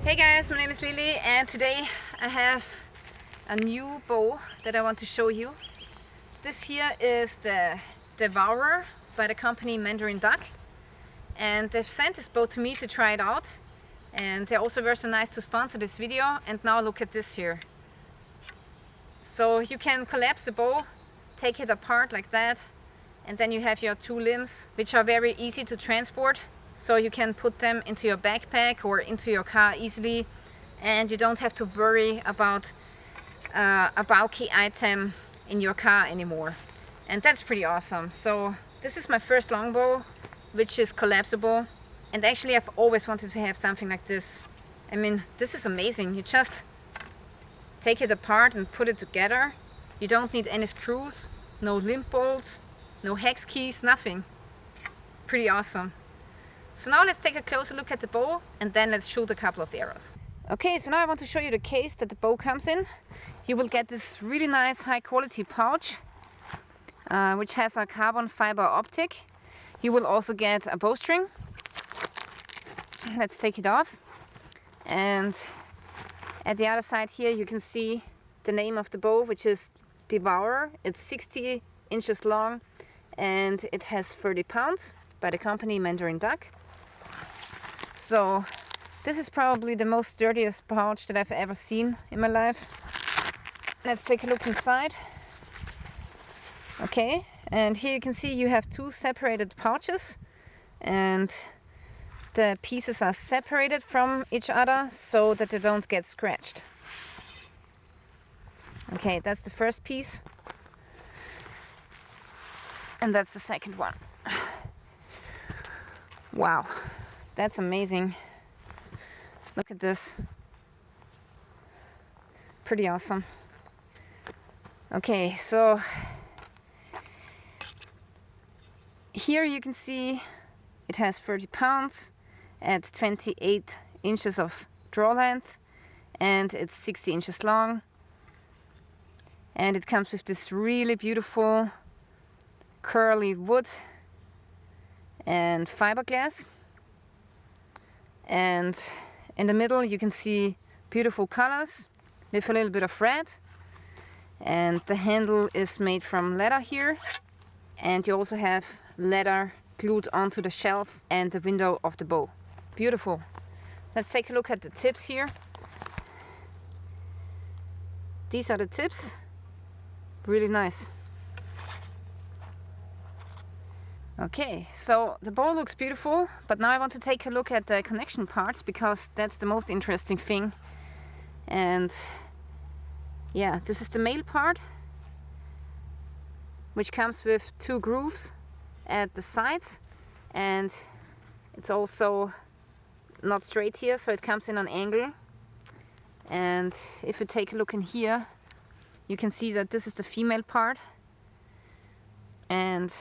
Hey guys, my name is Lily and today I have a new bow that I want to show you. This here is the Devourer by the company MandarinDuck, and they've sent this bow to me to try it out, and they also were so nice to sponsor this video. And now look at this here. So you can collapse the bow, take it apart like that, and then you have your two limbs, which are very easy to transport. So you can put them into your backpack or into your car easily, and you don't have to worry about a bulky item in your car anymore. And that's pretty awesome. So this is my first longbow, which is collapsible. And actually I've always wanted to have something like this. I mean, this is amazing. You just take it apart and put it together. You don't need any screws, no limb bolts, no hex keys, nothing. Pretty awesome. So now let's take a closer look at the bow and then let's shoot a couple of arrows. Okay, so now I want to show you the case that the bow comes in. You will get this really nice high quality pouch, which has a carbon fiber optic. You will also get a bowstring. Let's take it off. And at the other side here you can see the name of the bow, which is Devourer. It's 60 inches long and it has 30 pounds by the company MandarinDuck. So this is probably the most dirtiest pouch that I've ever seen in my life. Let's take a look inside. Okay, and here you can see you have two separated pouches, and the pieces are separated from each other so that they don't get scratched. Okay, that's the first piece. And that's the second one. Wow, that's amazing. Look at this. Pretty awesome. Okay, so here you can see it has 30 pounds at 28 inches of draw length, and it's 60 inches long. And it comes with this really beautiful curly wood and fiberglass, and in the middle you can see beautiful colors with a little bit of red, and the handle is made from leather here, and you also have leather glued onto the shelf and the window of the bow. Beautiful. Let's take a look at the tips here. These are the tips. Really nice. Okay, so the bow looks beautiful, but now I want to take a look at the connection parts, because that's the most interesting thing. And yeah, this is the male part, which comes with two grooves at the sides, and it's also not straight here, so it comes in an angle. And if you take a look in here, you can see that this is the female part, and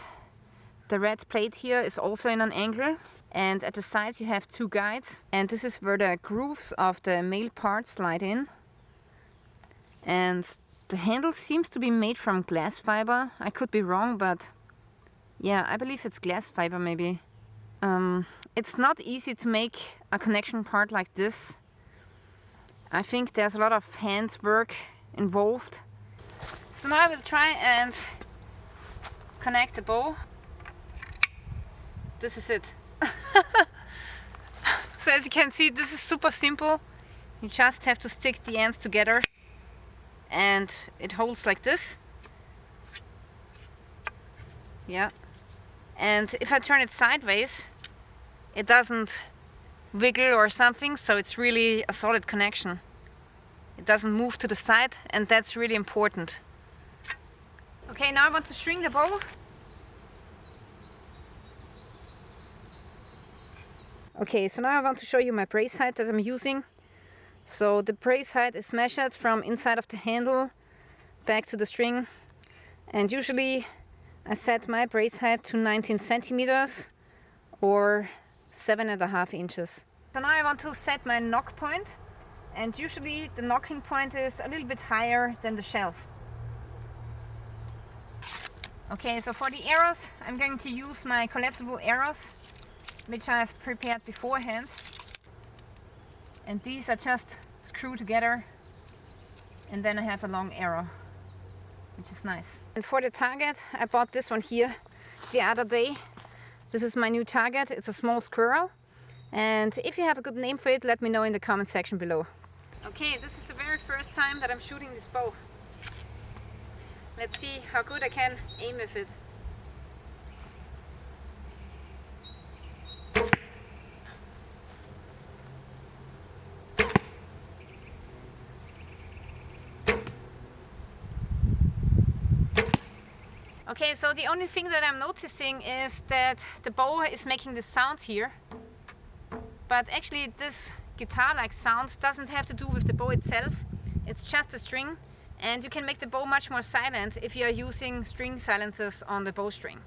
the red plate here is also in an angle, and at the sides you have two guides, and this is where the grooves of the male part slide in. And the handle seems to be made from glass fiber. I could be wrong, but yeah, I believe it's glass fiber maybe. It's not easy to make a connection part like this. I think there's a lot of hand work involved. So now I will try and connect the bow. This is it. So as you can see, this is super simple. You just have to stick the ends together and it holds like this. Yeah. And if I turn it sideways, it doesn't wiggle or something, so it's really a solid connection. It doesn't move to the side, and that's really important. Okay, now I want to string the bow. Okay, so now I want to show you my brace height that I'm using. So the brace height is measured from inside of the handle back to the string, and usually I set my brace height to 19 centimeters or 7.5 inches. So now I want to set my knock point, and usually the knocking point is a little bit higher than the shelf. Okay, so for the arrows I'm going to use my collapsible arrows, which I've prepared beforehand. And these are just screwed together, and then I have a long arrow, which is nice. And for the target, I bought this one here the other day. This is my new target. It's a small squirrel, and if you have a good name for it, let me know in the comment section below. Okay, this is the very first time that I'm shooting this bow. Let's see how good I can aim with it. Okay, so the only thing that I'm noticing is that the bow is making the sound here. But actually this guitar-like sound doesn't have to do with the bow itself. It's just a string, and you can make the bow much more silent if you are using string silencers on the bowstring.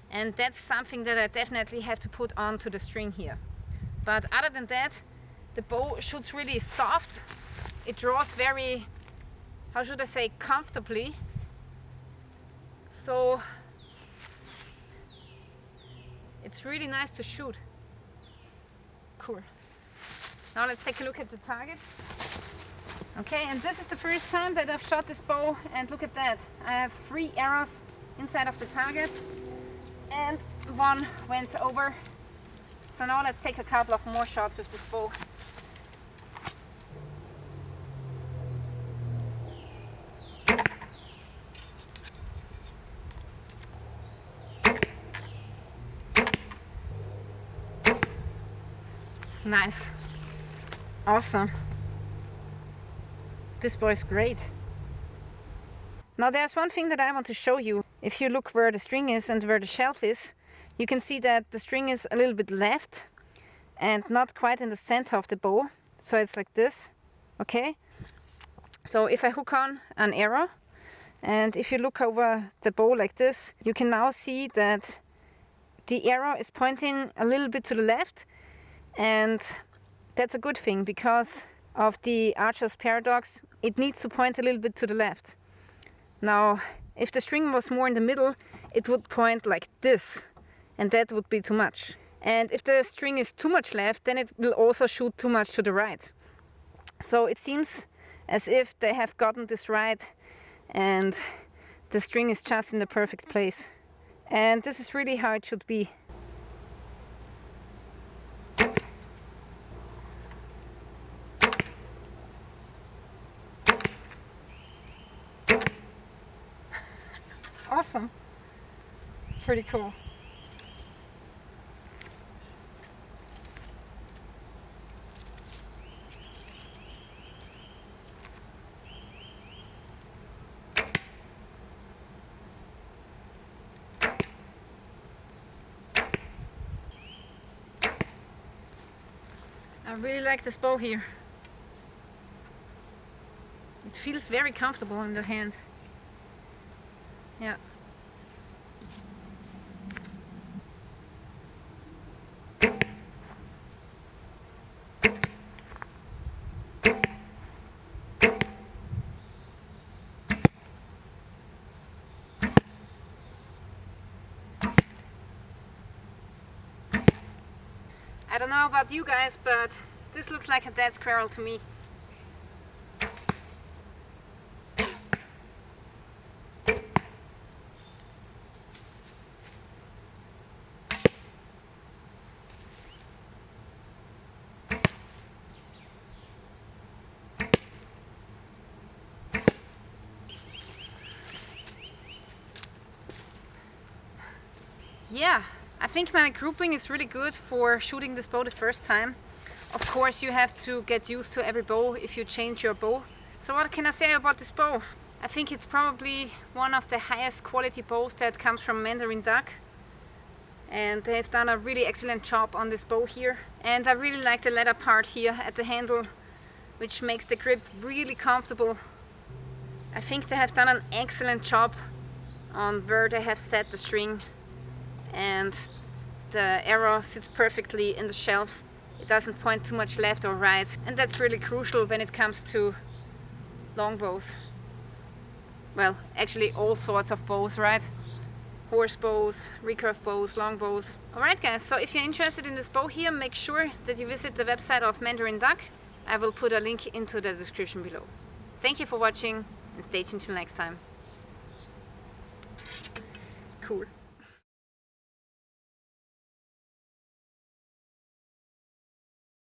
And that's something that I definitely have to put onto the string here. But other than that, the bow shoots really soft. It draws very, how should I say, comfortably. So it's really nice to shoot. Cool. Now let's take a look at the target. Okay, and this is the first time that I've shot this bow, and look at that. I have 3 arrows inside of the target and 1 went over. So now let's take a couple of more shots with this bow. Nice. Awesome. This bow is great. Now there's one thing that I want to show you. If you look where the string is and where the shelf is, you can see that the string is a little bit left and not quite in the center of the bow. So it's like this. Okay? So if I hook on an arrow, and if you look over the bow like this, you can now see that the arrow is pointing a little bit to the left. And that's a good thing, because of the archer's paradox, it needs to point a little bit to the left. Now, if the string was more in the middle, it would point like this, and that would be too much. And if the string is too much left, then it will also shoot too much to the right. So it seems as if they have gotten this right, and the string is just in the perfect place. And this is really how it should be. Awesome. Pretty cool. I really like this bow here. It feels very comfortable in the hand. Yeah. I don't know about you guys, but this looks like a dead squirrel to me. Yeah, I think my grouping is really good for shooting this bow the first time. Of course, you have to get used to every bow if you change your bow. So what can I say about this bow? I think it's probably one of the highest quality bows that comes from MandarinDuck. And they've done a really excellent job on this bow here. And I really like the leather part here at the handle, which makes the grip really comfortable. I think they have done an excellent job on where they have set the string. And the arrow sits perfectly in the shelf. It doesn't point too much left or right, and that's really crucial when it comes to long bows. Well, actually all sorts of bows, right? Horse bows, recurve bows, long bows. Alright guys, so if you're interested in this bow here, make sure that you visit the website of MandarinDuck. I will put a link into the description below. Thank you for watching and stay tuned till next time. Cool.